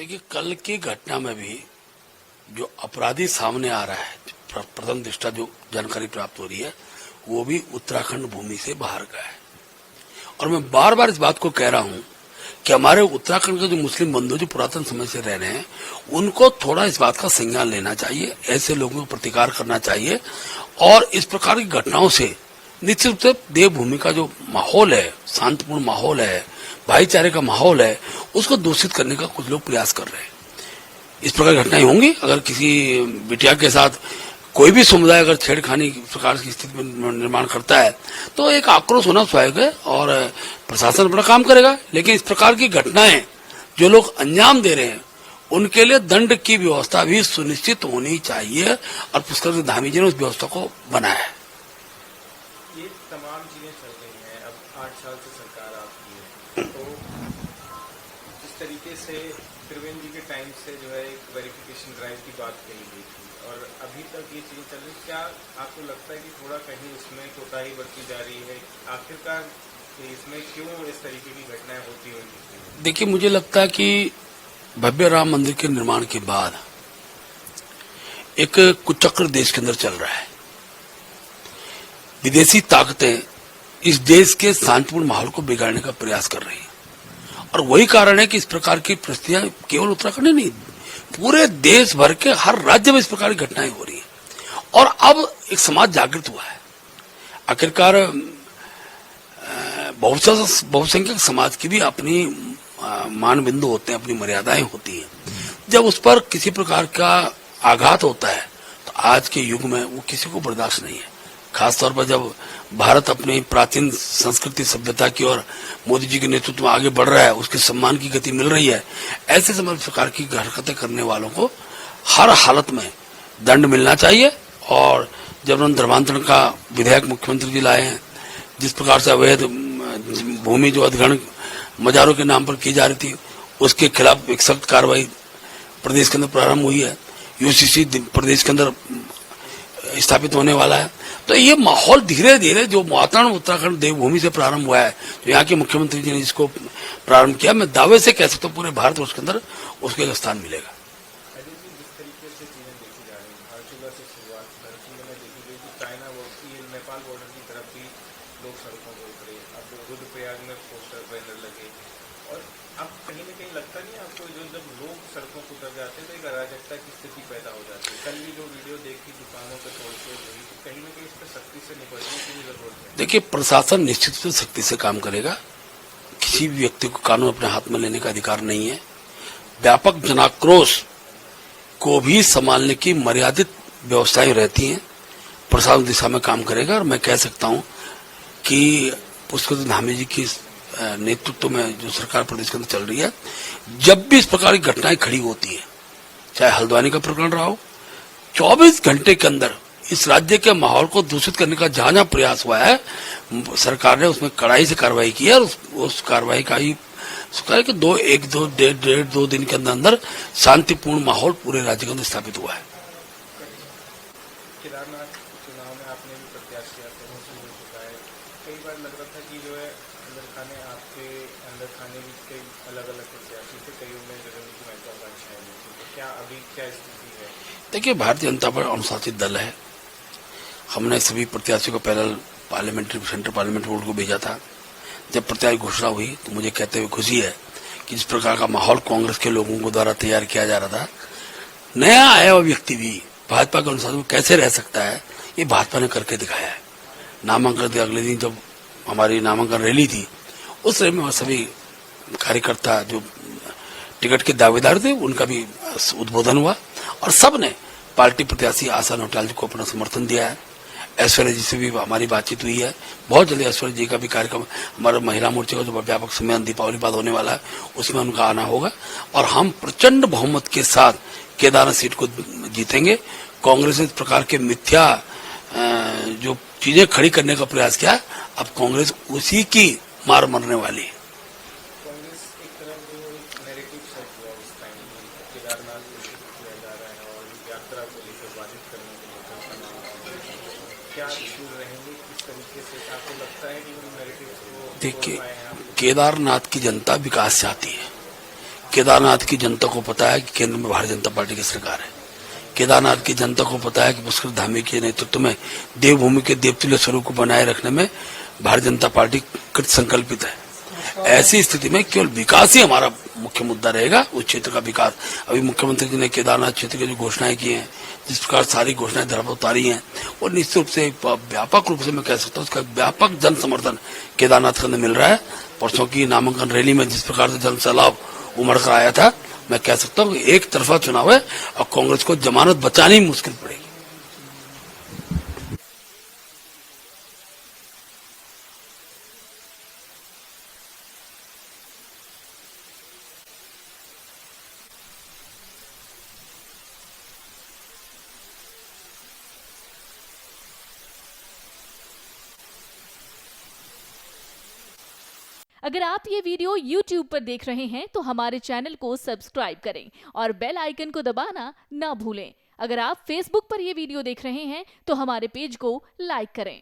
देखिए, कल की घटना में भी जो अपराधी सामने आ रहा है, प्रथम दृष्टा जो जानकारी प्राप्त हो रही है, वो भी उत्तराखंड भूमि से बाहर का है। और मैं बार बार इस बात को कह रहा हूं कि हमारे उत्तराखंड के जो मुस्लिम बंधु जो पुरातन समय से रह रहे हैं, उनको थोड़ा इस बात का संज्ञान लेना चाहिए, ऐसे लोगों को प्रतिकार करना चाहिए और इस प्रकार की घटनाओं से निश्चित रूप से देवभूमि का जो माहौल है, शांतिपूर्ण माहौल है, भाईचारे का माहौल है, उसको दूषित करने का कुछ लोग प्रयास कर रहे हैं। इस प्रकार की घटनाएं होंगी। अगर किसी बिटिया के साथ कोई भी समुदाय अगर छेड़खानी प्रकार की स्थिति में निर्माण करता है तो एक आक्रोश होना स्वाभाविक है और प्रशासन अपना काम करेगा। लेकिन इस प्रकार की घटनाएं जो लोग अंजाम दे रहे हैं, उनके लिए दंड की व्यवस्था भी सुनिश्चित होनी चाहिए और पुष्कर धामी जी ने उस व्यवस्था को बनाया है। ये तमाम चीजें चल रही हैं, अब 8 साल से सरकार आपकी है, तो जिस तरीके से त्रिवेंद्र जी के टाइम से जो है एक वेरिफिकेशन ड्राइव की बात कही गई थी और अभी तक ये चीजें चल रही, क्या आपको लगता है कि थोड़ा कहीं इसमें कोताही बरती जा रही है? आखिरकार इसमें क्यों इस तरीके की घटनाएं होती होंगी? देखिए, मुझे लगता है कि भव्य राम मंदिर के निर्माण के बाद एक कुचक्र देश के अंदर चल रहा है। विदेशी ताकतें इस देश के शांतिपूर्ण माहौल को बिगाड़ने का प्रयास कर रही हैं और वही कारण है कि इस प्रकार की परिस्थितियां केवल उत्तराखंड में नहीं, पूरे देश भर के हर राज्य में इस प्रकार की घटनाएं हो रही हैं और अब एक समाज जागृत हुआ है। आखिरकार बहुसंख्यक समाज की भी अपनी मान बिंदु होते हैं, अपनी मर्यादाएं होती हैं। जब उस पर किसी प्रकार का आघात होता है तो आज के युग में वो किसी को बर्दाश्त नहीं है। खासतौर पर जब भारत अपनी प्राचीन संस्कृति सभ्यता की ओर मोदी जी के नेतृत्व में आगे बढ़ रहा है, उसके सम्मान की गति मिल रही है, ऐसे समय प्रकार की हरकतें करने वालों को हर हालत में दंड मिलना चाहिए। और जब उन्होंने धर्मांतरण का विधेयक मुख्यमंत्री जी लाए हैं, जिस प्रकार से अवैध भूमि जो अधिग्रहण मजारों के नाम पर की जा रही थी, उसके खिलाफ एक सख्त कार्रवाई प्रदेश के अंदर प्रारंभ हुई है। यूसीसी प्रदेश के अंदर स्थापित होने वाला है। तो ये माहौल धीरे धीरे जो वातावरण उत्तराखंड देवभूमि से प्रारंभ हुआ है, तो यहाँ के मुख्यमंत्री जी ने इसको प्रारंभ किया, मैं दावे से कह सकता हूँ पूरे भारतवर्ष के अंदर उसको एक स्थान मिलेगा। जिस तरीके से चीजें देखी जा रही हैं, धारचूला से शुरुआत धारचूला में देखी गई कि चाइना नेपाल बॉर्डर की तरफ भी लोग सड़कों पर उतरे, अब रुद्रप्रयाग में पोस्टर बैनर लगे और अब कहीं न कहीं लगता नहीं आपको, जो जब लोग सड़कों पर उतर जाते हैं तो एक अराजकता की स्थिति पैदा हो जाती है। कल भी जो वीडियो देखी दुकानों पर तोड़फोड़ हुई, तो कहीं न कहीं इस पर सख्ती से निपटने की भी जरूरत है। देखिए, प्रशासन निश्चित रूप से सख्ती से काम करेगा। किसी भी व्यक्ति को कानून अपने हाथ में लेने का अधिकार नहीं है। व्यापक जनाक्रोश को भी संभालने की मर्यादित व्यवस्थाएं रहती हैं। प्रशासन दिशा में काम करेगा और मैं कह सकता हूं कि पुष्कर धामी जी की नेतृत्व में जो सरकार प्रदेश के अंदर चल रही है, जब भी इस प्रकार की घटनाएं खड़ी होती है, चाहे हल्द्वानी का प्रकरण रहा हो, 24 घंटे के अंदर इस राज्य के माहौल को दूषित करने का जहां जहां प्रयास हुआ है, सरकार ने उसमें कड़ाई से कार्रवाई की है और उस कार्रवाई का ही कि डेढ़ दो दिन के अंदर शांतिपूर्ण माहौल पूरे राज्य के अंदर स्थापित हुआ है। केदारनाथ चुनाव में आपने भी प्रत्याशी हो चुका है, कई बार लग रहा था कि जो है अंदर खाने भी कई अलग अलग प्रत्याशी थे, कई में जगह की महत्वाकांक्षाएं भी थी, तो क्या अभी क्या स्थिति है? देखिए, भारतीय जनता पार्टी अनुशासित दल है। हमने सभी प्रत्याशियों को पैनल सेंट्रल पार्लियामेंट बोर्ड को भेजा था। जब प्रत्याशी घोषणा हुई तो मुझे कहते हुए खुशी है कि जिस प्रकार का माहौल कांग्रेस के लोगों को द्वारा तैयार किया जा रहा था, नया आया हुआ व्यक्ति भी भाजपा के अनुसार में कैसे रह सकता है, ये भाजपा ने करके दिखाया है। नामांकन अगले दिन जब हमारी नामांकन रैली थी, उस रैली में सभी कार्यकर्ता जो टिकट के दावेदार थे उनका भी उद्बोधन हुआ और सबने पार्टी प्रत्याशी आशा नौटियाल जी को अपना समर्थन दिया है। ऐश्वर्या जी से भी हमारी बातचीत हुई है। बहुत जल्दी ऐश्वर्या जी का भी कार्यक्रम, हमारे महिला मोर्चे का जो व्यापक सम्मेलन दीपावली बाद होने वाला है, उसमें उनका आना होगा और हम प्रचंड बहुमत के साथ केदारनाथ सीट को जीतेंगे। कांग्रेस ने इस प्रकार के मिथ्या जो चीजें खड़ी करने का प्रयास किया, अब कांग्रेस उसी की मार मरने वाली है। कांग्रेस एक तरफ जो नैरेटिव सेट हुआ उस टाइम में केदारनाथ किया जा रहा है और यात्रा को लेकर बाधित करने के लिए क्या इशू रहेंगे, किस तरीके से आपको लगता है कि नैरेटिव को? देखिए, केदारनाथ की जनता विकास चाहती है। केदारनाथ की जनता को पता है कि केंद्र में भारतीय जनता पार्टी की सरकार है। केदारनाथ की जनता को पता है कि पुष्कर धामी के नेतृत्व में देवभूमि के देवतुल्य स्वरूप को बनाए रखने में भारतीय जनता पार्टी कृत संकल्पित है। ऐसी स्थिति में केवल विकास ही हमारा मुख्य मुद्दा रहेगा, उस क्षेत्र का विकास। अभी मुख्यमंत्री जी ने केदारनाथ क्षेत्र की जो घोषणाएं की हैं, जिस प्रकार सारी घोषणाएं धरा पर उतारी हैं, और निश्चित रूप से व्यापक रूप से मैं कह सकता हूँ उसका व्यापक जन समर्थन केदारनाथ के अंदर मिल रहा है। परसों की नामांकन रैली में जिस प्रकार से जन सैलाब उमड़ कर आया था, मैं कह सकता हूँ एक तरफा चुनाव है और कांग्रेस को जमानत बचानी ही मुश्किल पड़ेगी। अगर आप ये वीडियो YouTube पर देख रहे हैं तो हमारे चैनल को सब्सक्राइब करें और बेल आइकन को दबाना ना भूलें। अगर आप Facebook पर ये वीडियो देख रहे हैं तो हमारे पेज को लाइक करें।